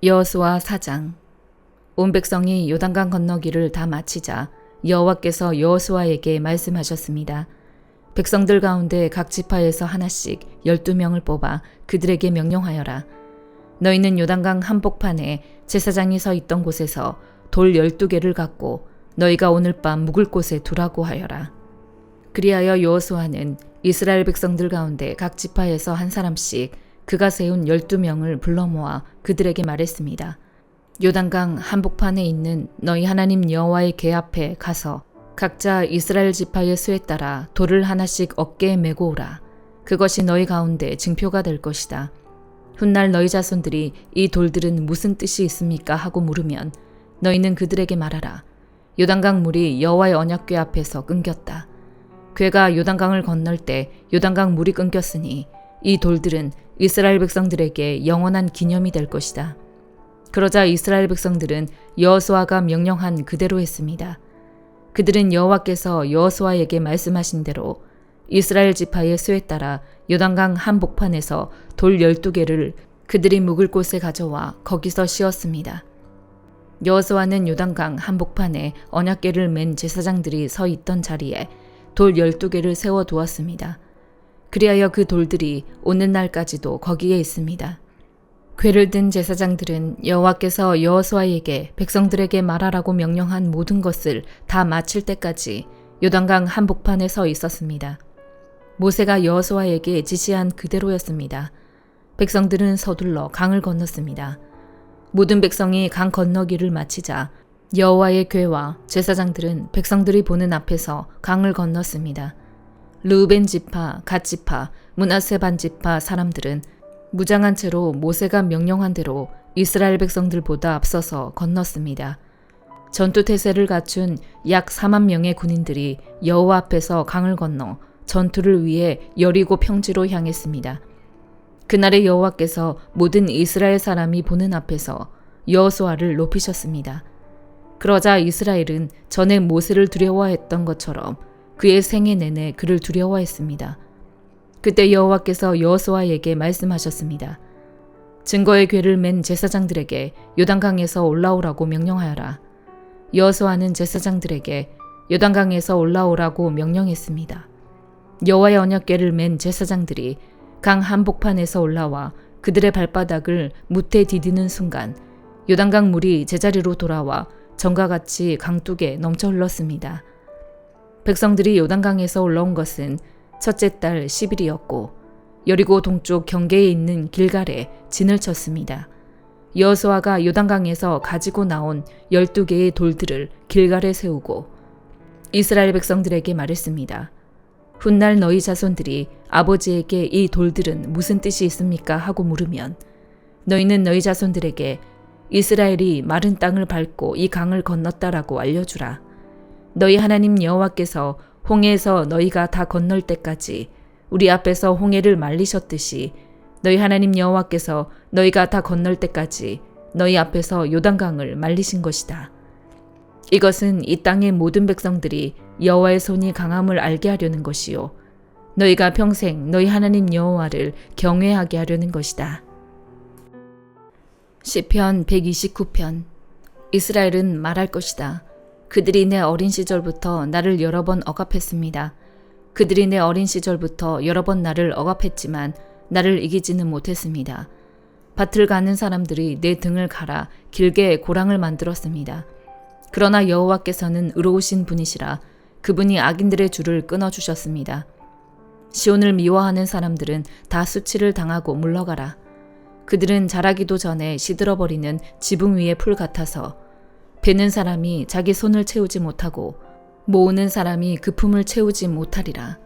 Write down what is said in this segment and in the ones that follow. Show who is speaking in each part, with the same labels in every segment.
Speaker 1: 여호수아 4장. 온 백성이 요단강 건너기를 다 마치자 여호와께서 여호수아에게 말씀하셨습니다. 백성들 가운데 각 지파에서 하나씩 12명을 뽑아 그들에게 명령하여라. 너희는 요단강 한복판에 제사장이 서 있던 곳에서 돌 12개를 갖고 너희가 오늘 밤 묵을 곳에 두라고 하여라. 그리하여 여호수아는 이스라엘 백성들 가운데 각 지파에서 한 사람씩 그가 세운 12명을 불러 모아 그들에게 말했습니다. 요단강 한복판에 있는 너희 하나님 여호와의 궤 앞에 가서 각자 이스라엘 지파의 수에 따라 돌을 하나씩 어깨에 메고 오라. 그것이 너희 가운데 증표가 될 것이다. 훗날 너희 자손들이 이 돌들은 무슨 뜻이 있습니까? 하고 물으면 너희는 그들에게 말하라. 요단강 물이 여호와의 언약궤 앞에서 끊겼다. 궤가 요단강을 건널 때 요단강 물이 끊겼으니 이 돌들은 이스라엘 백성들에게 영원한 기념이 될 것이다. 그러자 이스라엘 백성들은 여호수아가 명령한 그대로 했습니다. 그들은 여호와께서 여호수아에게 말씀하신 대로 이스라엘 지파의 수에 따라 요단강 한복판에서 돌 12개를 그들이 묵을 곳에 가져와 거기서 씌웠습니다. 여호수아는 요단강 한복판에 언약궤를 맨 제사장들이 서 있던 자리에 돌 12개를 세워두었습니다. 그리하여 그 돌들이 오는 날까지도 거기에 있습니다. 궤를 든 제사장들은 여호와께서 여호수아에게 백성들에게 말하라고 명령한 모든 것을 다 마칠 때까지 요단강 한복판에 서 있었습니다. 모세가 여호수아에게 지시한 그대로였습니다. 백성들은 서둘러 강을 건넜습니다. 모든 백성이 강 건너기를 마치자 여호와의 궤와 제사장들은 백성들이 보는 앞에서 강을 건넜습니다. 르우벤 지파, 갓 지파, 므낫세 반 지파 사람들은 무장한 채로 모세가 명령한 대로 이스라엘 백성들보다 앞서서 건넜습니다. 전투태세를 갖춘 약 4만 명의 군인들이 여호와 앞에서 강을 건너 전투를 위해 여리고 평지로 향했습니다. 그날의 여호와께서 모든 이스라엘 사람이 보는 앞에서 여호수아를 높이셨습니다. 그러자 이스라엘은 전에 모세를 두려워했던 것처럼 그의 생애 내내 그를 두려워했습니다. 그때 여호와께서 여호수아에게 말씀하셨습니다. 증거의 궤를 맨 제사장들에게 요단강에서 올라오라고 명령하여라. 여호수아는 제사장들에게 요단강에서 올라오라고 명령했습니다. 여호와의 언약궤를 맨 제사장들이 강 한복판에서 올라와 그들의 발바닥을 무태 디디는 순간 요단강 물이 제자리로 돌아와 전과 같이 강둑에 넘쳐 흘렀습니다. 백성들이 요단강에서 올라온 것은 첫째 달 10일이었고 여리고 동쪽 경계에 있는 길갈에 진을 쳤습니다. 여호수아가 요단강에서 가지고 나온 12개의 돌들을 길갈에 세우고 이스라엘 백성들에게 말했습니다. 훗날 너희 자손들이 아버지에게 이 돌들은 무슨 뜻이 있습니까? 하고 물으면 너희는 너희 자손들에게 이스라엘이 마른 땅을 밟고 이 강을 건넜다라고 알려주라. 너희 하나님 여호와께서 홍해에서 너희가 다 건널 때까지 우리 앞에서 홍해를 말리셨듯이 너희 하나님 여호와께서 너희가 다 건널 때까지 너희 앞에서 요단강을 말리신 것이다. 이것은 이 땅의 모든 백성들이 여호와의 손이 강함을 알게 하려는 것이요 너희가 평생 너희 하나님 여호와를 경외하게 하려는 것이다. 시편 129편. 이스라엘은 말할 것이다. 그들이 내 어린 시절부터 나를 여러 번 억압했습니다. 그들이 내 어린 시절부터 여러 번 나를 억압했지만 나를 이기지는 못했습니다. 밭을 가는 사람들이 내 등을 갈아 길게 고랑을 만들었습니다. 그러나 여호와께서는 의로우신 분이시라 그분이 악인들의 줄을 끊어주셨습니다. 시온을 미워하는 사람들은 다 수치를 당하고 물러가라. 그들은 자라기도 전에 시들어버리는 지붕 위의 풀 같아서 베는 사람이 자기 손을 채우지 못하고 모으는 사람이 그 품을 채우지 못하리라.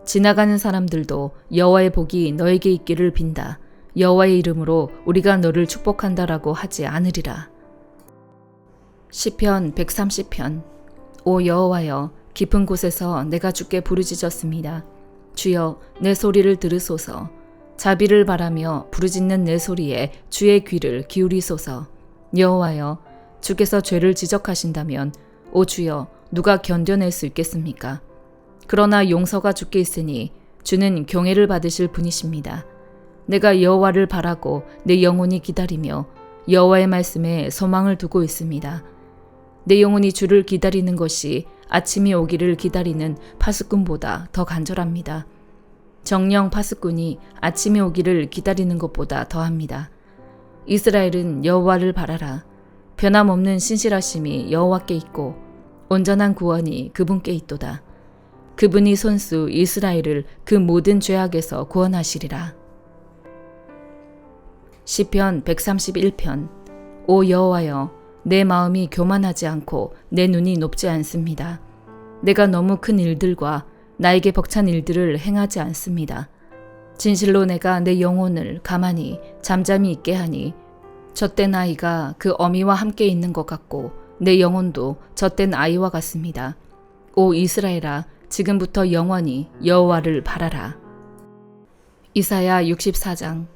Speaker 1: 지나가는 사람들도 여호와의 복이 너에게 있기를 빈다. 여호와의 이름으로 우리가 너를 축복한다라고 하지 않으리라. 시편 130편. 오 여호와여, 깊은 곳에서 내가 주께 부르짖었습니다. 주여, 내 소리를 들으소서. 자비를 바라며 부르짖는 내 소리에 주의 귀를 기울이소서. 여호와여, 주께서 죄를 지적하신다면 오 주여, 누가 견뎌낼 수 있겠습니까? 그러나 용서가 주께 있으니 주는 경외를 받으실 분이십니다. 내가 여호와를 바라고 내 영혼이 기다리며 여호와의 말씀에 소망을 두고 있습니다. 내 영혼이 주를 기다리는 것이 아침이 오기를 기다리는 파수꾼보다 더 간절합니다. 정령 파수꾼이 아침이 오기를 기다리는 것보다 더합니다. 이스라엘은 여호와를 바라라. 변함없는 신실하심이 여호와께 있고 온전한 구원이 그분께 있도다. 그분이 손수 이스라엘을 그 모든 죄악에서 구원하시리라. 시편 131편. 오 여호와여, 내 마음이 교만하지 않고 내 눈이 높지 않습니다. 내가 너무 큰 일들과 나에게 벅찬 일들을 행하지 않습니다. 진실로 내가 내 영혼을 가만히 잠잠히 있게 하니 젖된 아이가 그 어미와 함께 있는 것 같고 내 영혼도 젖된 아이와 같습니다. 오 이스라엘아, 지금부터 영원히 여호와를 바라라. 이사야 64장.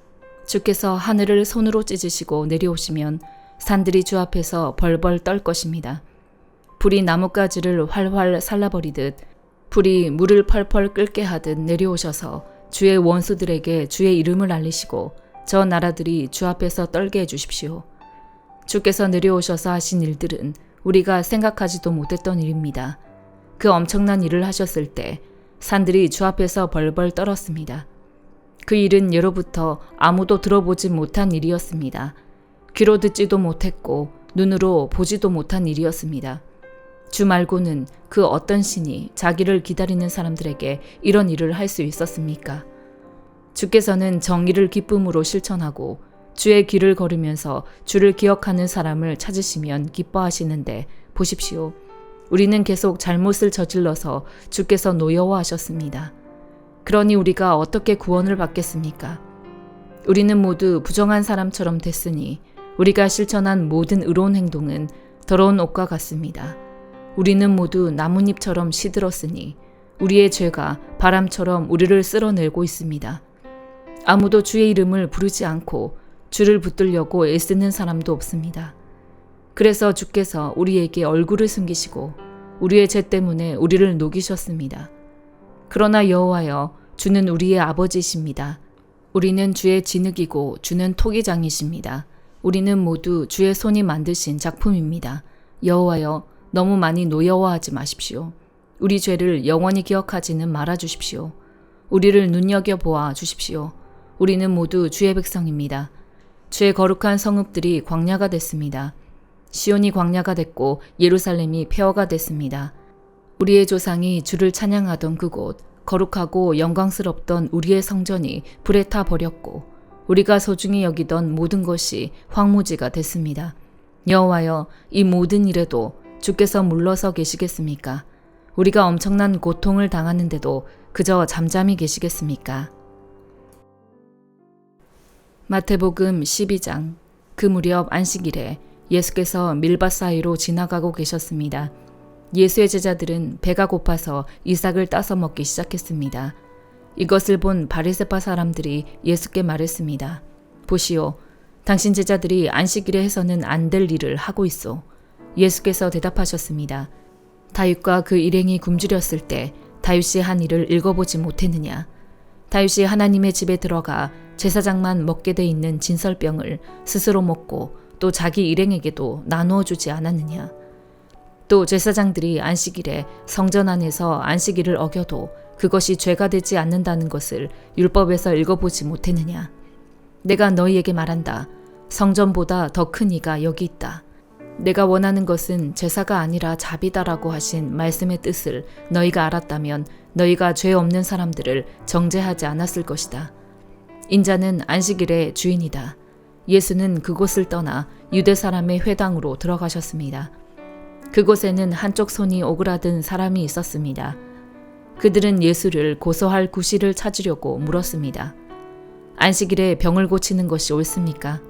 Speaker 1: 주께서 하늘을 손으로 찢으시고 내려오시면 산들이 주 앞에서 벌벌 떨 것입니다. 불이 나뭇가지를 활활 살라버리듯 불이 물을 펄펄 끓게 하듯 내려오셔서 주의 원수들에게 주의 이름을 알리시고 저 나라들이 주 앞에서 떨게 해주십시오. 주께서 내려오셔서 하신 일들은 우리가 생각하지도 못했던 일입니다. 그 엄청난 일을 하셨을 때 산들이 주 앞에서 벌벌 떨었습니다. 그 일은 예로부터 아무도 들어보지 못한 일이었습니다. 귀로 듣지도 못했고 눈으로 보지도 못한 일이었습니다. 주 말고는 그 어떤 신이 자기를 기다리는 사람들에게 이런 일을 할 수 있었습니까? 주께서는 정의를 기쁨으로 실천하고 주의 길을 걸으면서 주를 기억하는 사람을 찾으시면 기뻐하시는데 보십시오. 우리는 계속 잘못을 저질러서 주께서 노여워하셨습니다. 그러니 우리가 어떻게 구원을 받겠습니까? 우리는 모두 부정한 사람처럼 됐으니 우리가 실천한 모든 의로운 행동은 더러운 옷과 같습니다. 우리는 모두 나뭇잎처럼 시들었으니 우리의 죄가 바람처럼 우리를 쓸어내고 있습니다. 아무도 주의 이름을 부르지 않고 주를 붙들려고 애쓰는 사람도 없습니다. 그래서 주께서 우리에게 얼굴을 숨기시고 우리의 죄 때문에 우리를 녹이셨습니다. 그러나 여호와여, 주는 우리의 아버지이십니다. 우리는 주의 진흙이고 주는 토기장이십니다. 우리는 모두 주의 손이 만드신 작품입니다. 여호와여, 너무 많이 노여워하지 마십시오. 우리 죄를 영원히 기억하지는 말아 주십시오. 우리를 눈여겨보아 주십시오. 우리는 모두 주의 백성입니다. 주의 거룩한 성읍들이 광야가 됐습니다. 시온이 광야가 됐고 예루살렘이 폐허가 됐습니다. 우리의 조상이 주를 찬양하던 그곳, 거룩하고 영광스럽던 우리의 성전이 불에 타 버렸고 우리가 소중히 여기던 모든 것이 황무지가 됐습니다. 여호와여, 이 모든 일에도 주께서 물러서 계시겠습니까? 우리가 엄청난 고통을 당하는데도 그저 잠잠히 계시겠습니까? 마태복음 12장. 그 무렵 안식일에 예수께서 밀밭 사이로 지나가고 계셨습니다. 예수의 제자들은 배가 고파서 이삭을 따서 먹기 시작했습니다. 이것을 본 바리새파 사람들이 예수께 말했습니다. 보시오, 당신 제자들이 안식일에 해서는 안 될 일을 하고 있소. 예수께서 대답하셨습니다. 다윗과 그 일행이 굶주렸을 때 다윗이 한 일을 읽어보지 못했느냐? 다윗이 하나님의 집에 들어가 제사장만 먹게 돼 있는 진설병을 스스로 먹고 또 자기 일행에게도 나누어 주지 않았느냐? 또 제사장들이 안식일에 성전 안에서 안식일을 어겨도 그것이 죄가 되지 않는다는 것을 율법에서 읽어보지 못했느냐? 내가 너희에게 말한다. 성전보다 더 큰 이가 여기 있다. 내가 원하는 것은 제사가 아니라 자비다라고 하신 말씀의 뜻을 너희가 알았다면 너희가 죄 없는 사람들을 정죄하지 않았을 것이다. 인자는 안식일의 주인이다. 예수는 그곳을 떠나 유대 사람의 회당으로 들어가셨습니다. 그곳에는 한쪽 손이 오그라든 사람이 있었습니다. 그들은 예수를 고소할 구실을 찾으려고 물었습니다. 안식일에 병을 고치는 것이 옳습니까?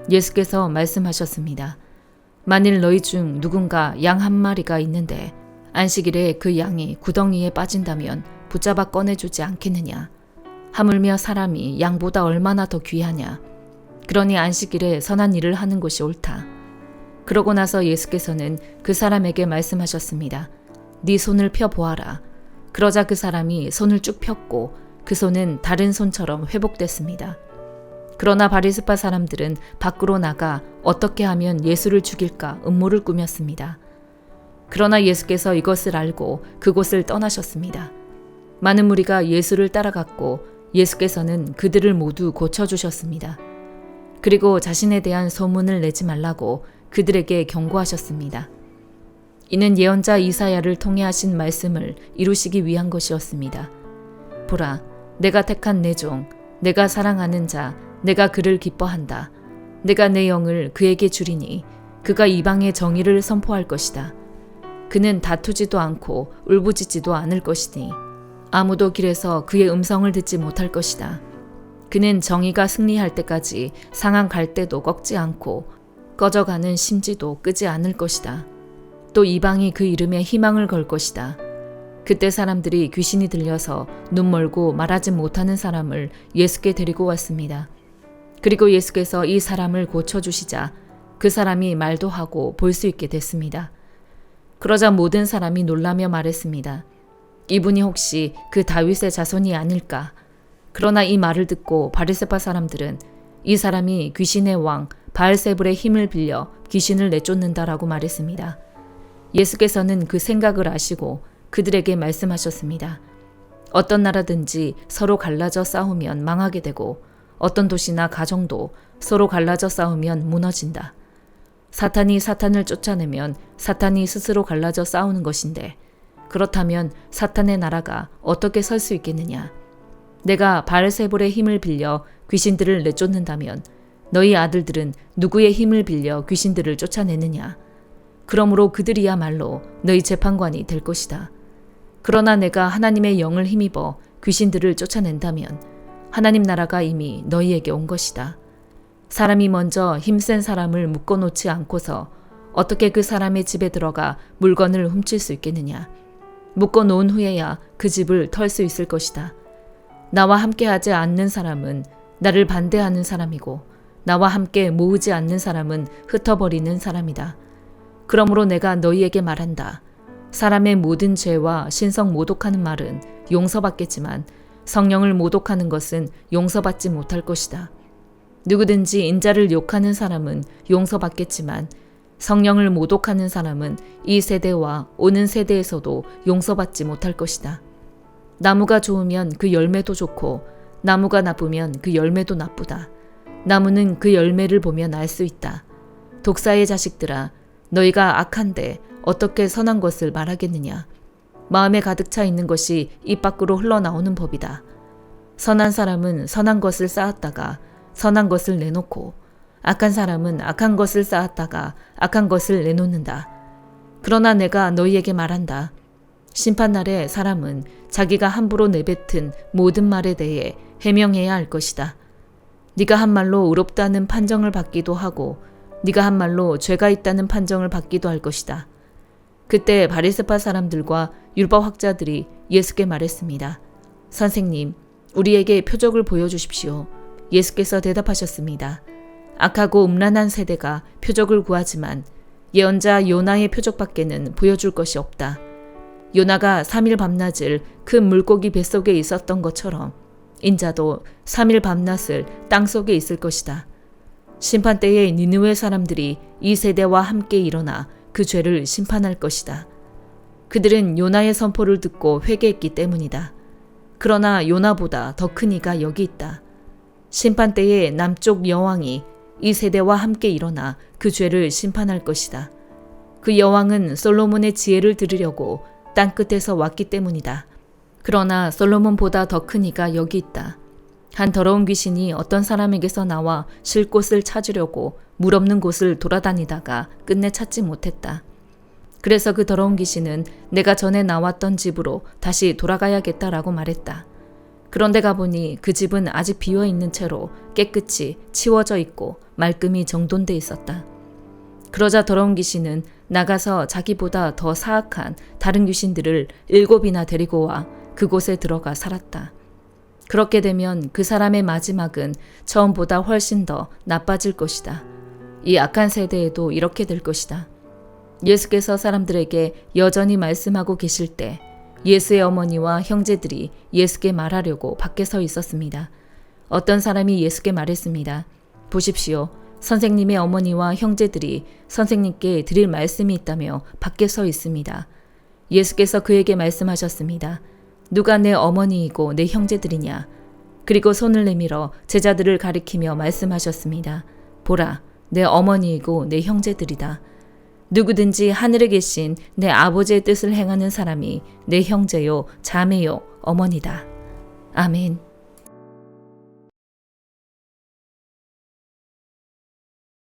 Speaker 1: 예수께서 말씀하셨습니다. 만일 너희 중 누군가 양 한 마리가 있는데 안식일에 그 양이 구덩이에 빠진다면 붙잡아 꺼내주지 않겠느냐? 하물며 사람이 양보다 얼마나 더 귀하냐? 그러니 안식일에 선한 일을 하는 것이 옳다. 그러고 나서 예수께서는 그 사람에게 말씀하셨습니다. 네 손을 펴보아라. 그러자 그 사람이 손을 쭉 폈고 그 손은 다른 손처럼 회복됐습니다. 그러나 바리새파 사람들은 밖으로 나가 어떻게 하면 예수를 죽일까 음모를 꾸몄습니다. 그러나 예수께서 이것을 알고 그곳을 떠나셨습니다. 많은 무리가 예수를 따라갔고 예수께서는 그들을 모두 고쳐주셨습니다. 그리고 자신에 대한 소문을 내지 말라고 그들에게 경고하셨습니다. 이는 예언자 이사야를 통해 하신 말씀을 이루시기 위한 것이었습니다. 보라, 내가 택한 내 종, 내가 사랑하는 자, 내가 그를 기뻐한다. 내가 내 영을 그에게 주리니 그가 이방의 정의를 선포할 것이다. 그는 다투지도 않고 울부짖지도 않을 것이니 아무도 길에서 그의 음성을 듣지 못할 것이다. 그는 정의가 승리할 때까지 상한 갈대도 꺾지 않고 꺼져가는 심지도 끄지 않을 것이다. 또 이방이 그 이름에 희망을 걸 것이다. 그때 사람들이 귀신이 들려서 눈 멀고 말하지 못하는 사람을 예수께 데리고 왔습니다. 그리고 예수께서 이 사람을 고쳐주시자 그 사람이 말도 하고 볼 수 있게 됐습니다. 그러자 모든 사람이 놀라며 말했습니다. 이분이 혹시 그 다윗의 자손이 아닐까? 그러나 이 말을 듣고 바리새파 사람들은 이 사람이 귀신의 왕 바알세불의 힘을 빌려 귀신을 내쫓는다라고 말했습니다. 예수께서는 그 생각을 아시고 그들에게 말씀하셨습니다. 어떤 나라든지 서로 갈라져 싸우면 망하게 되고 어떤 도시나 가정도 서로 갈라져 싸우면 무너진다. 사탄이 사탄을 쫓아내면 사탄이 스스로 갈라져 싸우는 것인데 그렇다면 사탄의 나라가 어떻게 설 수 있겠느냐? 내가 바알세불의 힘을 빌려 귀신들을 내쫓는다면 너희 아들들은 누구의 힘을 빌려 귀신들을 쫓아내느냐? 그러므로 그들이야말로 너희 재판관이 될 것이다. 그러나 내가 하나님의 영을 힘입어 귀신들을 쫓아낸다면 하나님 나라가 이미 너희에게 온 것이다. 사람이 먼저 힘센 사람을 묶어놓지 않고서 어떻게 그 사람의 집에 들어가 물건을 훔칠 수 있겠느냐? 묶어놓은 후에야 그 집을 털 수 있을 것이다. 나와 함께하지 않는 사람은 나를 반대하는 사람이고 나와 함께 모으지 않는 사람은 흩어버리는 사람이다. 그러므로 내가 너희에게 말한다. 사람의 모든 죄와 신성 모독하는 말은 용서받겠지만 성령을 모독하는 것은 용서받지 못할 것이다. 누구든지 인자를 욕하는 사람은 용서받겠지만 성령을 모독하는 사람은 이 세대와 오는 세대에서도 용서받지 못할 것이다. 나무가 좋으면 그 열매도 좋고 나무가 나쁘면 그 열매도 나쁘다. 나무는 그 열매를 보면 알 수 있다. 독사의 자식들아, 너희가 악한데 어떻게 선한 것을 말하겠느냐? 마음에 가득 차 있는 것이 입 밖으로 흘러나오는 법이다. 선한 사람은 선한 것을 쌓았다가 선한 것을 내놓고 악한 사람은 악한 것을 쌓았다가 악한 것을 내놓는다. 그러나 내가 너희에게 말한다. 심판날에 사람은 자기가 함부로 내뱉은 모든 말에 대해 해명해야 할 것이다. 네가 한 말로 의롭다는 판정을 받기도 하고 네가 한 말로 죄가 있다는 판정을 받기도 할 것이다. 그때 바리새파 사람들과 율법학자들이 예수께 말했습니다. 선생님, 우리에게 표적을 보여주십시오. 예수께서 대답하셨습니다. 악하고 음란한 세대가 표적을 구하지만 예언자 요나의 표적밖에는 보여줄 것이 없다. 요나가 3일 밤낮을 큰 물고기 뱃속에 있었던 것처럼 인자도 3일 밤낮을 땅속에 있을 것이다. 심판 때에 니느웨 사람들이 이 세대와 함께 일어나 그 죄를 심판할 것이다. 그들은 요나의 선포를 듣고 회개했기 때문이다. 그러나 요나보다 더 큰 이가 여기 있다. 심판 때에 남쪽 여왕이 이 세대와 함께 일어나 그 죄를 심판할 것이다. 그 여왕은 솔로몬의 지혜를 들으려고 땅끝에서 왔기 때문이다. 그러나 솔로몬보다 더 큰 이가 여기 있다. 한 더러운 귀신이 어떤 사람에게서 나와 쉴 곳을 찾으려고 물 없는 곳을 돌아다니다가 끝내 찾지 못했다. 그래서 그 더러운 귀신은 내가 전에 나왔던 집으로 다시 돌아가야겠다라고 말했다. 그런데 가보니 그 집은 아직 비어있는 채로 깨끗이 치워져 있고 말끔히 정돈돼 있었다. 그러자 더러운 귀신은 나가서 자기보다 더 사악한 다른 귀신들을 7이나 데리고 와 그곳에 들어가 살았다. 그렇게 되면 그 사람의 마지막은 처음보다 훨씬 더 나빠질 것이다. 이 악한 세대에도 이렇게 될 것이다. 예수께서 사람들에게 여전히 말씀하고 계실 때 예수의 어머니와 형제들이 예수께 말하려고 밖에 서 있었습니다. 어떤 사람이 예수께 말했습니다. 보십시오. 선생님의 어머니와 형제들이 선생님께 드릴 말씀이 있다며 밖에 서 있습니다. 예수께서 그에게 말씀하셨습니다. 누가 내 어머니이고 내 형제들이냐? 그리고 손을 내밀어 제자들을 가리키며 말씀하셨습니다. 보라, 내 어머니이고 내 형제들이다. 누구든지 하늘에 계신 내 아버지의 뜻을 행하는 사람이 내 형제요, 자매요, 어머니다. 아멘.